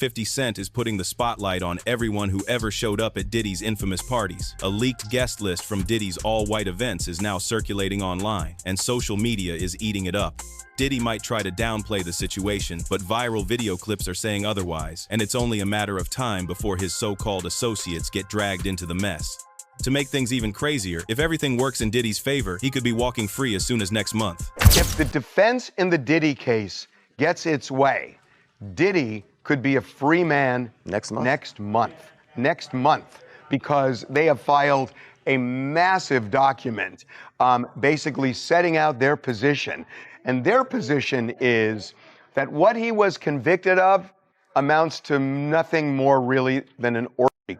50 Cent is putting the spotlight on everyone who ever showed up at Diddy's infamous parties. A leaked guest list from Diddy's all-white events is now circulating online, and social media is eating it up. Diddy might try to downplay the situation, but viral video clips are saying otherwise, and it's only a matter of time before his so-called associates get dragged into the mess. To make things even crazier, if everything works in Diddy's favor, he could be walking free as soon as next month. If the defense in the Diddy case gets its way, Diddy could be a free man next month, because they have filed a massive document basically setting out their position. And their position is that what he was convicted of amounts to nothing more really than an orgy.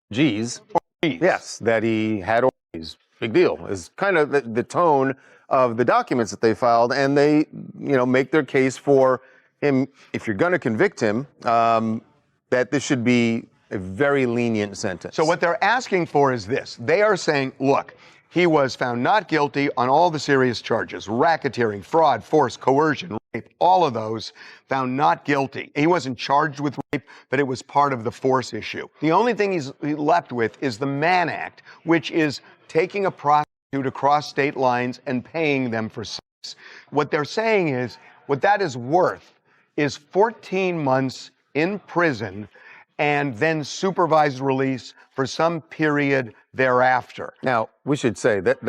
Orgies. Yes, that he had orgies. Big deal. Is kind of the tone of the documents that they filed, and they, make their case for him. If you're going to convict him, that this should be a very lenient sentence. So what they're asking for is this. They are saying, look, he was found not guilty on all the serious charges: racketeering, fraud, force, coercion, rape, all of those found not guilty. He wasn't charged with rape, but it was part of the force issue. The only thing he's left with is the Mann Act, which is taking a prostitute across state lines and paying them for sex. What they're saying is, what that is worth is 14 months in prison and then supervised release for some period thereafter. Now, we should say that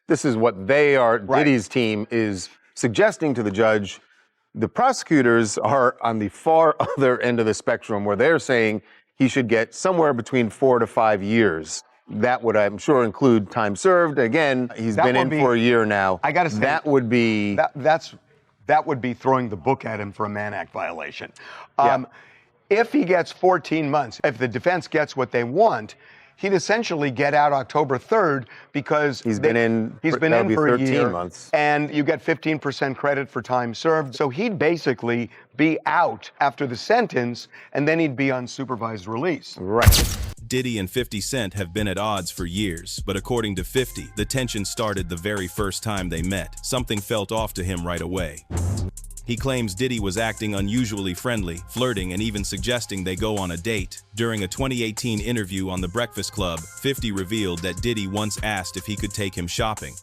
this is what they are, right. Diddy's team is suggesting to the judge. The prosecutors are on the far other end of the spectrum, where they're saying he should get somewhere between 4 to 5 years. That would, I'm sure, include time served. Again, he's been in for a year now. I gotta say, that would be... That would be throwing the book at him for a Mann Act violation. Yeah. If he gets 14 months, if the defense gets what they want, he'd essentially get out October 3rd, because he's been in for 13 a year, months, and you get 15% credit for time served. So he'd basically be out after the sentence, and then he'd be on supervised release. Right. Diddy and 50 Cent have been at odds for years, but according to 50, the tension started the very first time they met. Something felt off to him right away. He claims Diddy was acting unusually friendly, flirting, and even suggesting they go on a date. During a 2018 interview on The Breakfast Club, 50 revealed that Diddy once asked if he could take him shopping.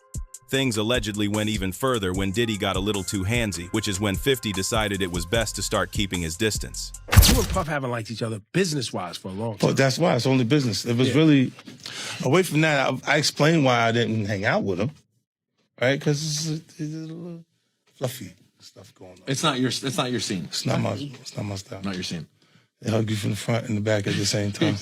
Things allegedly went even further when Diddy got a little too handsy, which is when 50 decided it was best to start keeping his distance. You and Puff haven't liked each other business-wise for a long time. But that's why. It's only business. It was really... Away from that, I explained why I didn't hang out with him, right? Because it's a little fluffy stuff going on. It's not your scene. It's not my style. Not your scene. They hug you from the front and the back at the same time.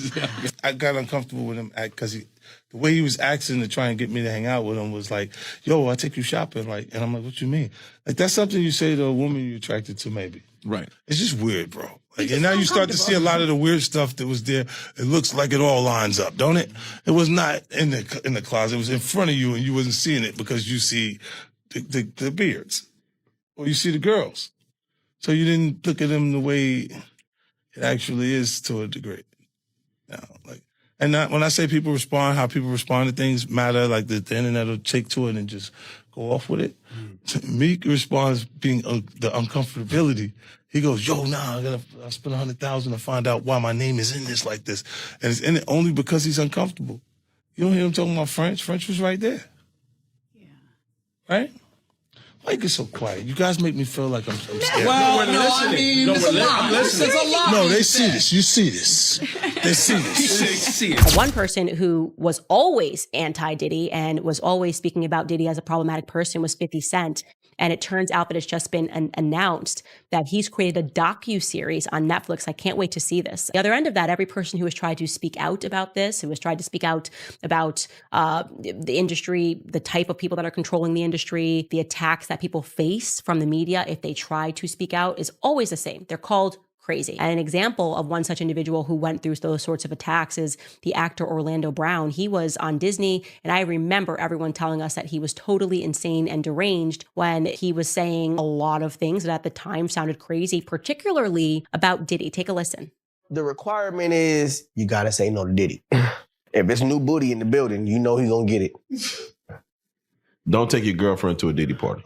I got uncomfortable with him because the way he was acting to try and get me to hang out with him was like, yo, I'll take you shopping. And I'm like, what you mean? Like, that's something you say to a woman you're attracted to, maybe. Right. It's just weird, bro. And now you start to see a lot of the weird stuff that was there. It looks like it all lines up, don't it? It was not in the closet. It was in front of you, and you wasn't seeing it because you see the beards. Or you see the girls. So you didn't look at them the way it actually is to a degree. When I say people respond, how people respond to things matter, like the internet will take to it and just go off with it. Meek responds being the uncomfortability. He goes, yo, nah, I'll spend $100,000 to find out why my name is in this like this. And it's in it only because he's uncomfortable. You don't hear him talking about French. French was right there. Yeah. Right? Why you get so quiet? You guys make me feel like I'm scared. Well, we're listening. I'm listening. No, they see this. You see this. They see this. They see it. One person who was always anti-Diddy and was always speaking about Diddy as a problematic person was 50 Cent. And it turns out that it's just been announced that he's created a docu-series on Netflix. I can't wait to see this. The other end of that, every person who has tried to speak out about this, who has tried to speak out about the industry, the type of people that are controlling the industry, the attacks that people face from the media if they try to speak out, is always the same. They're called crazy. And an example of one such individual who went through those sorts of attacks is the actor Orlando Brown. He was on Disney, and I remember everyone telling us that he was totally insane and deranged when he was saying a lot of things that at the time sounded crazy, particularly about Diddy. Take a listen. The requirement is you gotta say no to Diddy. If it's new booty in the building, you know he's gonna get it. Don't take your girlfriend to a Diddy party.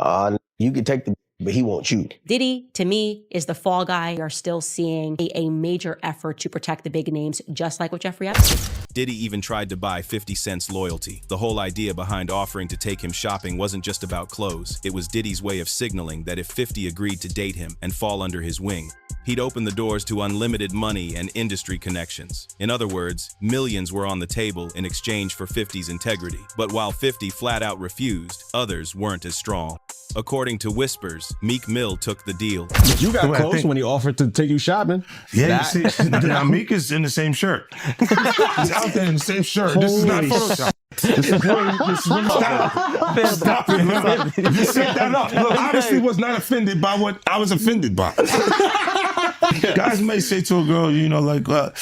You can take the but he wants you. Diddy, to me, is the fall guy. We are still seeing a major effort to protect the big names, just like with Jeffrey Epstein. Diddy even tried to buy 50 Cent's loyalty. The whole idea behind offering to take him shopping wasn't just about clothes. It was Diddy's way of signaling that if 50 agreed to date him and fall under his wing, he'd open the doors to unlimited money and industry connections. In other words, millions were on the table in exchange for 50's integrity. But while 50 flat out refused, others weren't as strong. According to whispers, Meek Mill took the deal. You got close when he offered to take you shopping. Yeah, you see, now Meek is in the same shirt. He's out there in the same shirt. This is not Photoshop. Stop it, man. Just set that up. Look, obviously was not offended by what I was offended by. Guys may say to a girl, you know, like, let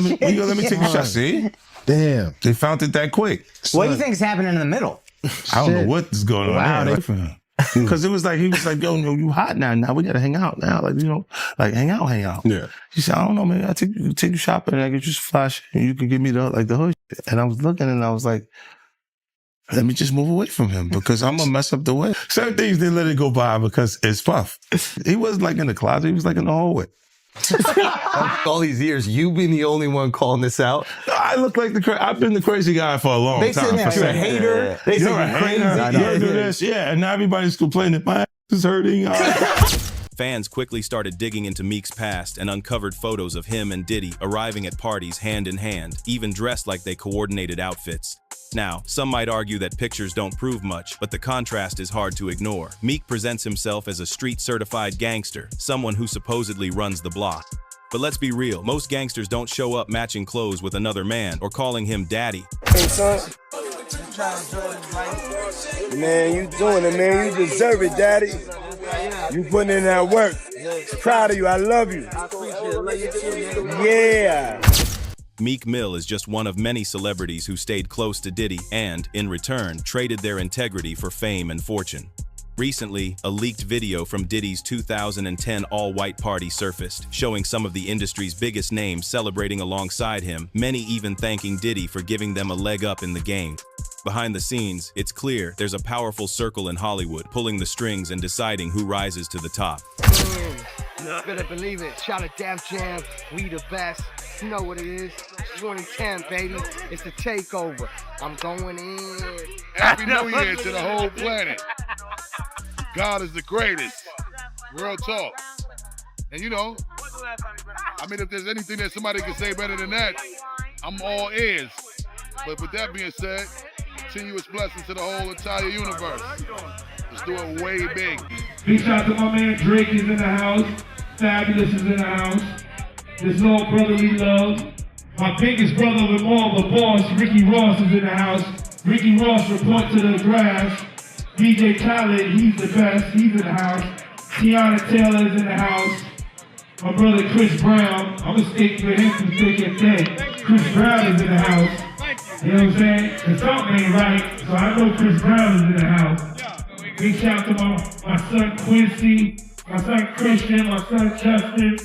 me take a shot. See? Damn. They found it that quick. What do you think is happening in the middle? I don't know what is going on there. Because it was like, he was like, yo, you hot now. Now we got to hang out now. Like, you know, like hang out. Yeah. He said, I don't know, man. I'll take you shopping and I get you some flash and you can give me the hood. And I was looking and I was like, let me just move away from him because I'm going to mess up the way. Certain things, they let it go by because it's Puff. He wasn't like in the closet. He was like in the hallway. All these years, you being the only one calling this out. I look like I've been the crazy guy for a long time. They say you're a hater. They say you're crazy. You do this, and now everybody's complaining. My ass is hurting. Fans quickly started digging into Meek's past and uncovered photos of him and Diddy arriving at parties hand in hand, even dressed like they coordinated outfits. Now, some might argue that pictures don't prove much, but the contrast is hard to ignore. Meek presents himself as a street-certified gangster, someone who supposedly runs the block. But let's be real, most gangsters don't show up matching clothes with another man or calling him daddy. Hey, son. Man, you doing it, man. You deserve it, daddy. You putting in that work. Proud of you. I love you. Yeah. Meek Mill is just one of many celebrities who stayed close to Diddy and, in return, traded their integrity for fame and fortune. Recently, a leaked video from Diddy's 2010 all-white party surfaced, showing some of the industry's biggest names celebrating alongside him, many even thanking Diddy for giving them a leg up in the game. Behind the scenes, it's clear there's a powerful circle in Hollywood pulling the strings and deciding who rises to the top. Better believe it. Shout out Def Jam. We the best. You know what it is. 2010, baby. It's the takeover. I'm going in. Happy New Year to the whole planet. God is the greatest. Real talk. And you know, I mean, if there's anything that somebody can say better than that, I'm all ears. But with that being said, continuous blessings to the whole entire universe. Let's do it way big. Big shout out to my man Drged is in the house. Fabulous is in the house. There's no brotherly love. My biggest brother of them all, the boss, Ricky Ross is in the house. Ricky Ross report to the grass. DJ Khaled, he's the best, he's in the house. Tiana Taylor is in the house. My brother Chris Brown, I'm gonna stick for him to thick and thin. Chris Brown is in the house. You know what I'm saying? Cause something ain't right, so I know Chris Brown is in the house. Big shout out to my son Quincy, my son Christian, my son Justin.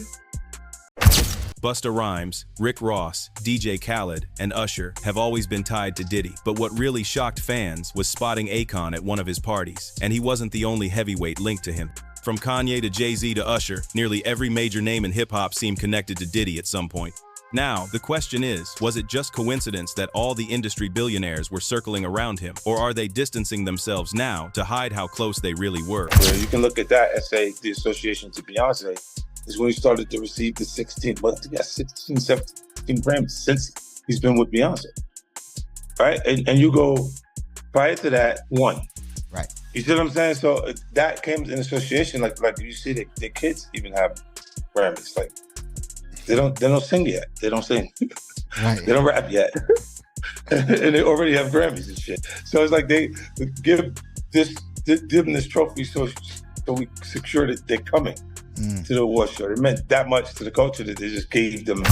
Busta Rhymes, Rick Ross, DJ Khaled, and Usher have always been tied to Diddy. But what really shocked fans was spotting Akon at one of his parties. And he wasn't the only heavyweight linked to him. From Kanye to Jay-Z to Usher, nearly every major name in hip-hop seemed connected to Diddy at some point. Now, the question is, was it just coincidence that all the industry billionaires were circling around him? Or are they distancing themselves now to hide how close they really were? Yeah, you can look at that as, say, the association to Beyonce is when he started to receive the 16 17 Grammys since he's been with Beyonce, right? And you go, prior to that, 1. Right. You see what I'm saying? So that came in association, like you see the kids even have Grammys. Like they don't sing yet. They don't sing. Right. They don't rap yet. And they already have Grammys and shit. So it's like they give them this trophy so we secure that they're coming to the award show. It meant that much to the culture that they just gave them.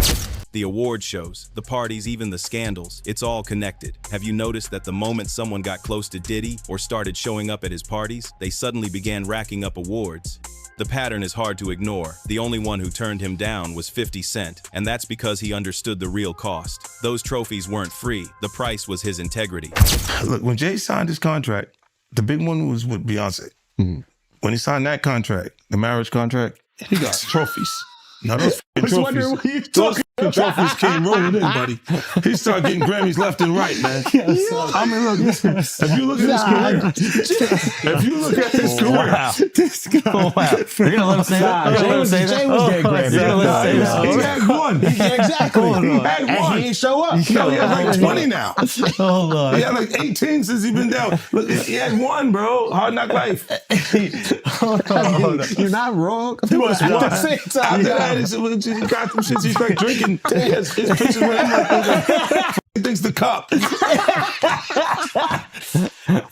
The award shows, the parties, even the scandals, it's all connected. Have you noticed that the moment someone got close to Diddy or started showing up at his parties, they suddenly began racking up awards? The pattern is hard to ignore. The only one who turned him down was 50 Cent, and that's because he understood the real cost. Those trophies weren't free. The price was his integrity. Look, when Jay signed his contract, the big one was with Beyonce. when he signed that contract, the marriage contract, he got trophies. Now those trophies trophies came rolling in, buddy. He started getting Grammys left and right, man. I mean, look, if you look at his career, Wow. You're gonna let him say that? Jay was getting Grammys. He had one. Exactly. He had And one. he ain't show up. He had like 20 now. Hold on. He had like 18 since he's been down. Look, he had one, bro. Hard Knock Life. You're not wrong. He was At one. the same time. After that, he got some shit. He started drinking. His pictures with him like he thinks the cup.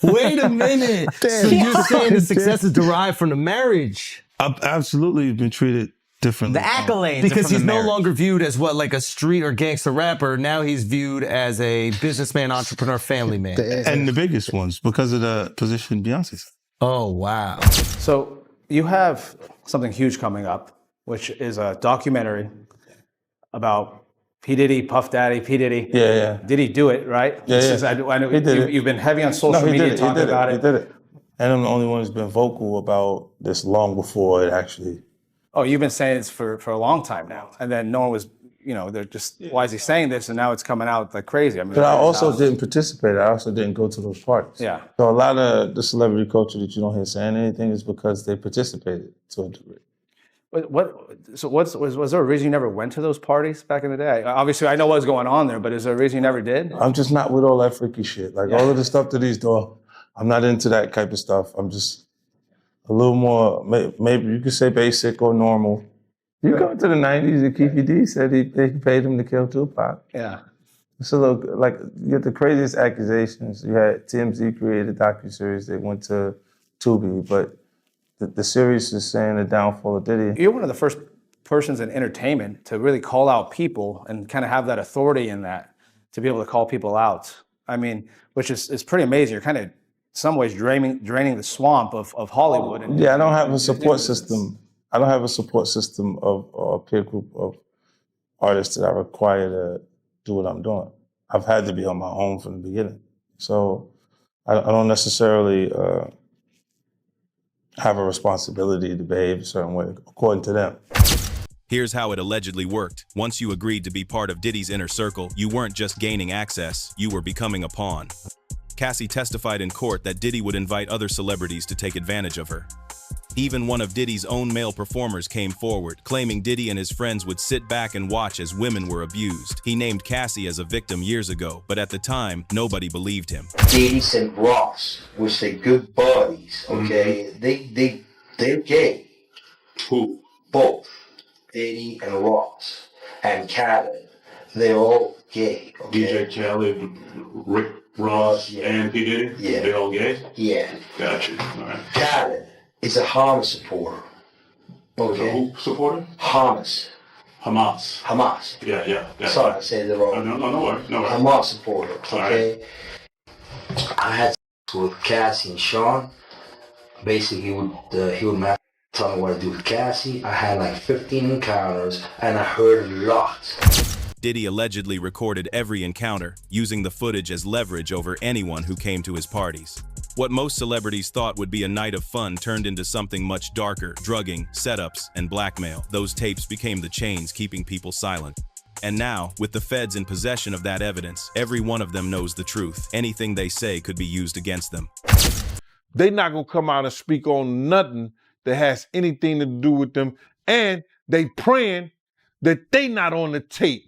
Wait a minute. So you're saying the success is derived from the marriage? Absolutely, been treated differently. The accolades. Because from he's the no marriage. longer viewed as what, like a street or gangster rapper. Now he's viewed as a businessman, entrepreneur, family man. And the biggest ones because of the position Beyonce's. Oh, wow. So you have something huge coming up, which is a documentary about P. Diddy, Puff Daddy, P. Diddy. Yeah. Did he do it, right? Yeah, I know he did it. you've been heavy on social media talking about it. He did it. And I'm the only one who's been vocal about this long before it actually. Oh, you've been saying this for a long time now. And then no one was, they're just, why is he saying this? And now it's coming out like crazy. I mean, But I also didn't participate. I also didn't go to those parties. Yeah. So a lot of the celebrity culture that you don't hear saying anything is because they participated to a degree. Was there a reason you never went to those parties back in the day? Obviously, I know what was going on there, but is there a reason you never did? I'm just not with all that freaky shit. Like all of the stuff that he's doing, I'm not into that type of stuff. I'm just a little more, maybe you could say basic or normal. You go to the 90s, and Keefy D said he paid him to kill Tupac. Yeah. It's a little, like, you get the craziest accusations. You had TMZ created a docuseries. They went to Tubi, but the series is saying the downfall of Diddy. You're one of the first persons in entertainment to really call out people and kind of have that authority in that, to be able to call people out. I mean, which is pretty amazing. You're kind of, in some ways, draining the swamp of Hollywood. And, Yeah, I don't have a support system. I don't have a support system of a peer group of artists that I require to do what I'm doing. I've had to be on my own from the beginning. So I don't necessarily have a responsibility to behave a certain way, according to them. Here's how it allegedly worked. Once you agreed to be part of Diddy's inner circle, you weren't just gaining access, you were becoming a pawn. Cassie testified in court that Diddy would invite other celebrities to take advantage of her. Even one of Diddy's own male performers came forward, claiming Diddy and his friends would sit back and watch as women were abused. He named Cassie as a victim years ago, but at the time, nobody believed him. Diddy and Ross, which they good buddies, okay? They're gay. Who? Both. Diddy and Ross. And Khaled. They're all gay, okay? DJ Khaled, Rick Ross, and P. Diddy? Yeah. They all gay? Yeah. Gotcha. All right. Khaled is a Hamas supporter. Okay? Who supporter? Hamas. Hamas. Yeah. Sorry, I said it wrong. No worries. Hamas supporter, okay? Right. I had with Cassie and Sean. Basically, he would tell me what to do with Cassie. I had like 15 encounters, and I heard a lot. Diddy allegedly recorded every encounter, using the footage as leverage over anyone who came to his parties. What most celebrities thought would be a night of fun turned into something much darker: drugging, setups, and blackmail. Those tapes became the chains keeping people silent. And now, with the feds in possession of that evidence, every one of them knows the truth. Anything they say could be used against them. They not gonna come out and speak on nothing that has anything to do with them, and they praying that they not on the tape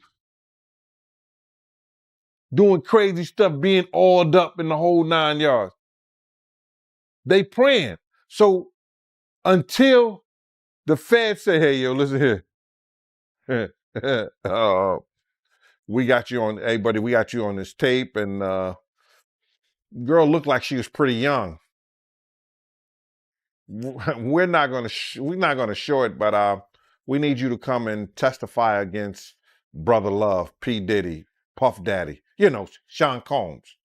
doing crazy stuff, being oiled up in the whole 9 yards. They praying. So until the feds say, hey, yo, listen here. We got you on, hey, buddy, we got you on this tape, and girl looked like she was pretty young. We're not gonna show it, but we need you to come and testify against Brother Love, P. Diddy, Puff Daddy, Sean Combs.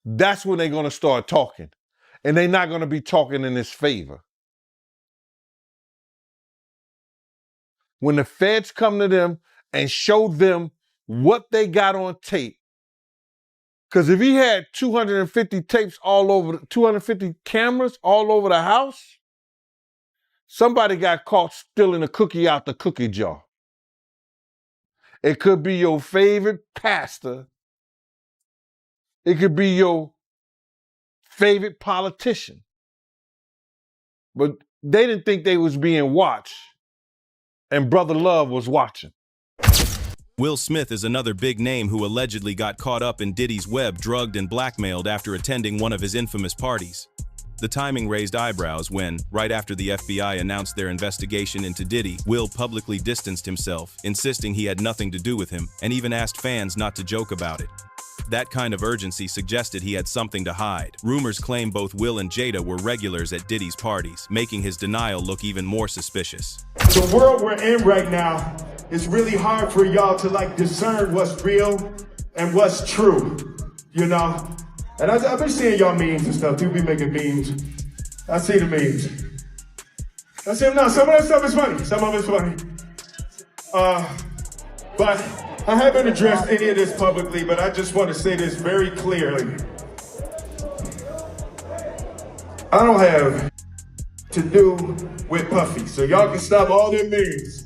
That's when they're gonna start talking. And they're not gonna be talking in his favor. When the feds come to them and show them what they got on tape, Because if he had 250 tapes all over, 250 cameras all over the house, somebody got caught stealing a cookie out the cookie jar. It could be your favorite pastor. It could be your favorite politician. But they didn't think they was being watched. And Brother Love was watching. Will Smith is another big name who allegedly got caught up in Diddy's web, drugged and blackmailed after attending one of his infamous parties. The timing raised eyebrows when, right after the FBI announced their investigation into Diddy, Will publicly distanced himself, insisting he had nothing to do with him, and even asked fans not to joke about it. That kind of urgency suggested he had something to hide. Rumors claim both Will and Jada were regulars at Diddy's parties, making his denial look even more suspicious. The world we're in right now, it's really hard for y'all to discern what's real and what's true, you know? And I've been seeing y'all memes and stuff. People be making memes. I see the memes. I see them now. Some of that stuff is funny. Some of it's funny. But I haven't addressed any of this publicly, but I just want to say this very clearly. I don't have to do with Puffy, so y'all can stop all them memes.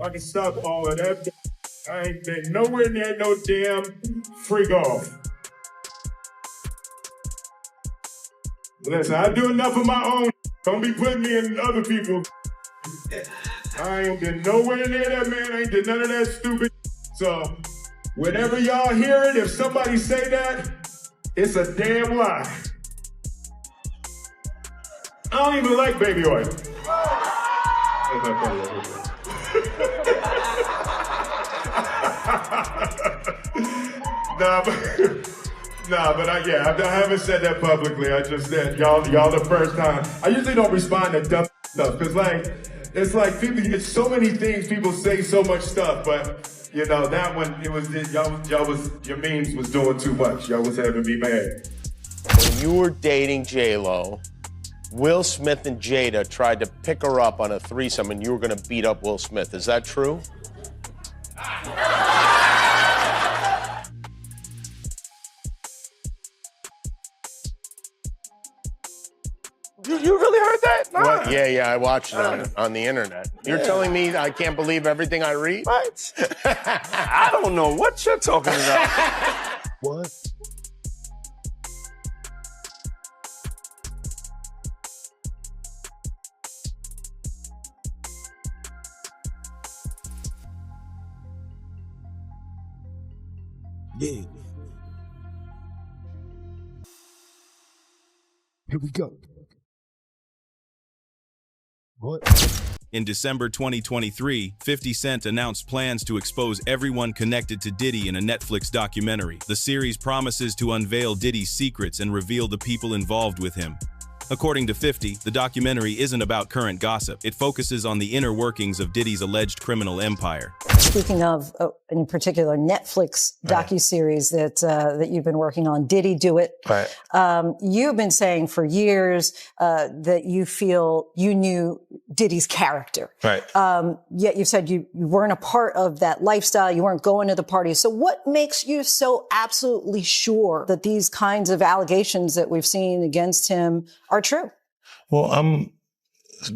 I can stop all of that. I ain't been nowhere near no damn freak off. Listen, I do enough of my own. Don't be putting me in other people's. I ain't been nowhere near that, man. I ain't did none of that stupid. So, whenever y'all hear it, if somebody say that, it's a damn lie. I don't even like baby oil. But I haven't said that publicly. I just said y'all the first time. I usually don't respond to dumb stuff because it's like people. It's so many things people say, so much stuff, but. You know, that one, your memes was doing too much. Y'all was having me mad. When you were dating J-Lo, Will Smith and Jada tried to pick her up on a threesome and you were gonna beat up Will Smith. Is that true? You really heard that? Nah. What? Yeah, I watched it on the internet. You're telling me I can't believe everything I read? What? I don't know what you're talking about. What? Yeah. Here we go. What? In December 2023, 50 Cent announced plans to expose everyone connected to Diddy in a Netflix documentary. The series promises to unveil Diddy's secrets and reveal the people involved with him. According to 50, the documentary isn't about current gossip. It focuses on the inner workings of Diddy's alleged criminal empire. Speaking of, in particular, Netflix docuseries that you've been working on, Diddy Do It. Right. You've been saying for years that you feel you knew Diddy's character. Right. Yet you said you weren't a part of that lifestyle. You weren't going to the parties. So what makes you so absolutely sure that these kinds of allegations that we've seen against him are true? Well, I'm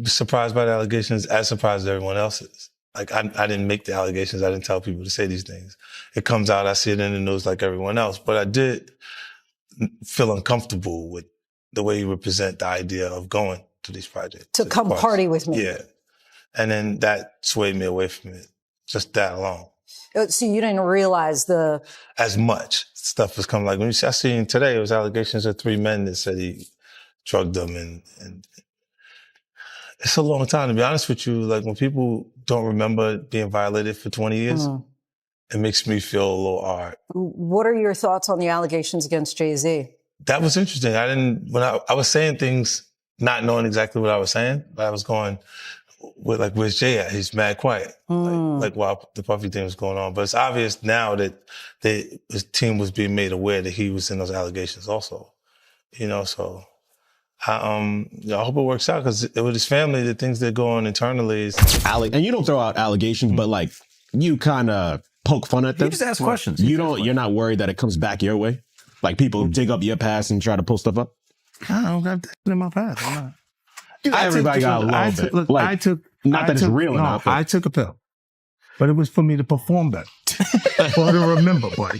surprised by the allegations, as surprised as everyone else is. Like, I didn't make the allegations. I didn't tell people to say these things. It comes out, I see it in the news like everyone else. But I did feel uncomfortable with the way you would present the idea of going to these projects. To come party with me. Yeah. And then that swayed me away from it. Just that alone. So you didn't realize as much stuff was coming. Like, when I seen today, it was allegations of 3 men that said he drugged them, and it's a long time, to be honest with you. Like, when people don't remember being violated for 20 years, it makes me feel a little odd. What are your thoughts on the allegations against Jay-Z? That was interesting. When I was saying things, not knowing exactly what I was saying, but I was going, where's Jay at? He's mad quiet. Like while the Puffy thing was going on. But it's obvious now that his team was being made aware that he was in those allegations also. You know, so I hope it works out, because with his family, the things that go on internally is... And you don't throw out allegations, but like, you kind of poke fun at them. You just ask questions. You're not worried that it comes back your way? Like people dig up your past and try to pull stuff up? I don't got that in my past. I'm not. Everybody got a little bit. Look, Like, not that it's real enough. But I took a pill. But it was for me to perform better. For her to remember, buddy.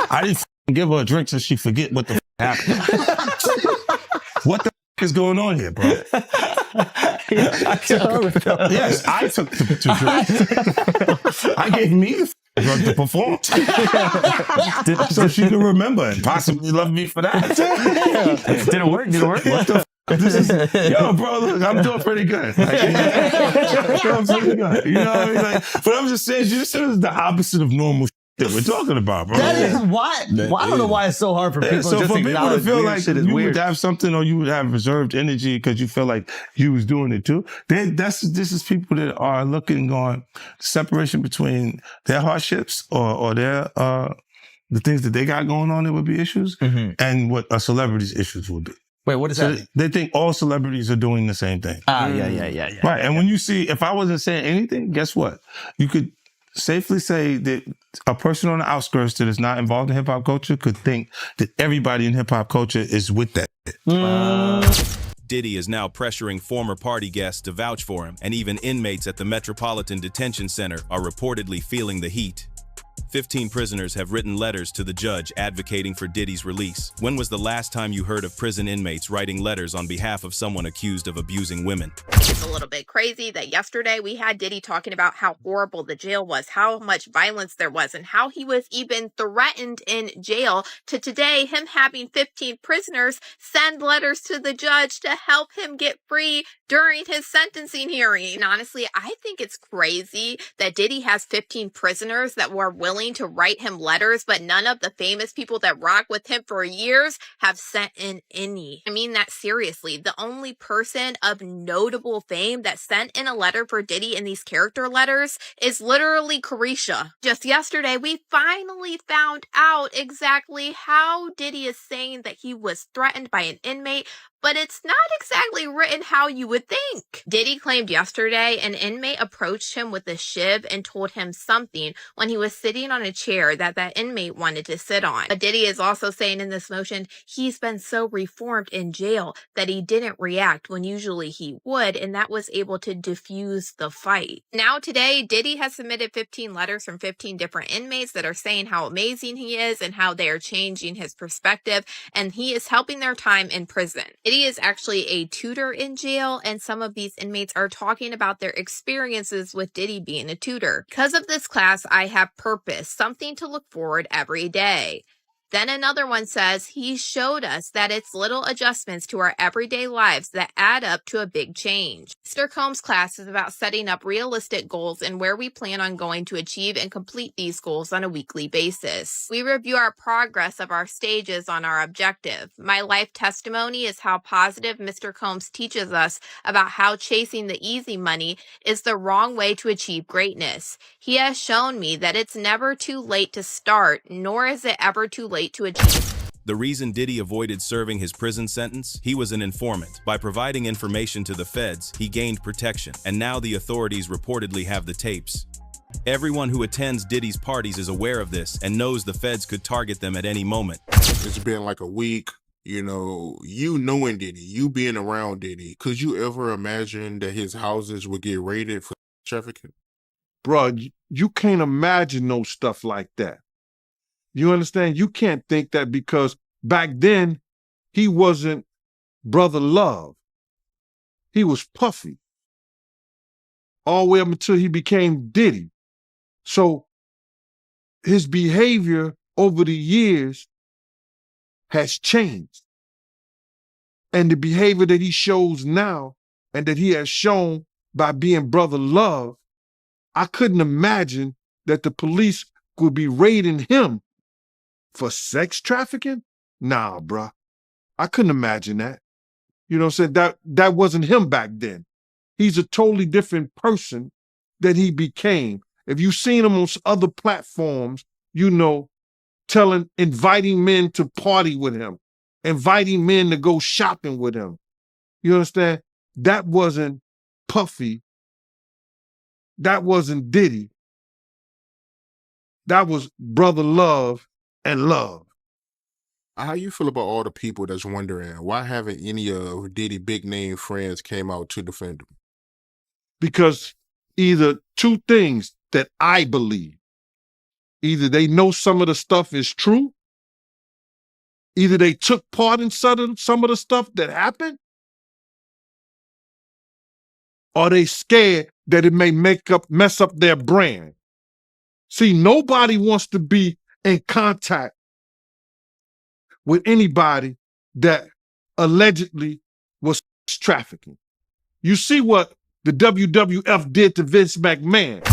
I didn't give her a drink so she forget what the happened. What the is going on here, bro? Yes, I took the drink. I gave me the drug to perform. So she can remember and possibly love me for that. Did it work? Did it work? What the this is, yo, bro, look, I'm doing pretty good. Like, I'm pretty good. You know what I mean? Like, but I'm just saying, this is the opposite of normal that we're talking about, bro. That is why. Well, I don't know why it's so hard for people So just for to people to acknowledge feel weird like shit is you weird. would have something or you would have reserved energy because you feel like you was doing it too, this is people that are looking on separation between their hardships or their the things that they got going on that would be issues and what a celebrity's issues would be. Wait, what does that mean? They think all celebrities are doing the same thing. Yeah. Right. And when you see, if I wasn't saying anything, guess what? You could safely say that a person on the outskirts that is not involved in hip hop culture could think that everybody in hip hop culture is with that. Diddy is now pressuring former party guests to vouch for him, and even inmates at the Metropolitan Detention Center are reportedly feeling the heat. 15 prisoners have written letters to the judge advocating for Diddy's release. When was the last time you heard of prison inmates writing letters on behalf of someone accused of abusing women? It's a little bit crazy that yesterday we had Diddy talking about how horrible the jail was, how much violence there was, and how he was even threatened in jail, to today him having 15 prisoners send letters to the judge to help him get free during his sentencing hearing. And honestly, I think it's crazy that Diddy has 15 prisoners that were willing to write him letters, but none of the famous people that rock with him for years have sent in any. I mean that seriously. The only person of notable fame that sent in a letter for Diddy in these character letters is literally Carisha. Just yesterday, we finally found out exactly how Diddy is saying that he was threatened by an inmate, but it's not exactly written how you would think. Diddy claimed yesterday an inmate approached him with a shiv and told him something when he was sitting on a chair that inmate wanted to sit on. But Diddy is also saying in this motion he's been so reformed in jail that he didn't react when usually he would, and that was able to diffuse the fight. Now today, Diddy has submitted 15 letters from 15 different inmates that are saying how amazing he is and how they are changing his perspective, and he is helping their time in prison. Diddy is actually a tutor in jail, and some of these inmates are talking about their experiences with Diddy being a tutor. Because of this class, I have purpose, something to look forward every day. Then another one says, he showed us that it's little adjustments to our everyday lives that add up to a big change. Mr. Combs' class is about setting up realistic goals and where we plan on going to achieve and complete these goals on a weekly basis. We review our progress of our stages on our objective. My life testimony is how positive Mr. Combs teaches us about how chasing the easy money is the wrong way to achieve greatness. He has shown me that it's never too late to start, nor is it ever too late to achieve. The reason Diddy avoided serving his prison sentence? He was an informant. By providing information to the feds, he gained protection, and now the authorities reportedly have the tapes. Everyone who attends Diddy's parties is aware of this and knows the feds could target them at any moment. It's been like a week, you knowing Diddy, you being around Diddy. Could you ever imagine that his houses would get raided for trafficking? Bro, you can't imagine no stuff like that. You understand? You can't think that because back then he wasn't Brother Love. He was Puffy. All the way up until he became Diddy. So his behavior over the years has changed. And the behavior that he shows now and that he has shown by being Brother Love, I couldn't imagine that the police would be raiding him for sex trafficking? Nah, bruh. I couldn't imagine that. You know what I'm saying? That wasn't him back then. He's a totally different person that he became. If you've seen him on other platforms, inviting men to party with him, inviting men to go shopping with him. You understand? That wasn't Puffy. That wasn't Diddy. That was brother love and love. How you feel about all the people that's wondering why haven't any of Diddy big name friends came out to defend him? Because either two things that I believe. Either they know some of the stuff is true, either they took part in some of the stuff that happened, or they scared that it may mess up their brand. See, nobody wants to be in contact with anybody that allegedly was trafficking. You see what the WWF did to Vince McMahon.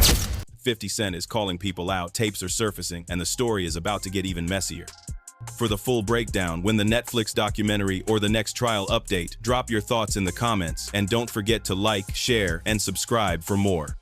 50 Cent is calling people out, tapes are surfacing, and the story is about to get even messier. For the full breakdown, when the Netflix documentary or the next trial update, drop your thoughts in the comments, and don't forget to like, share, and subscribe for more.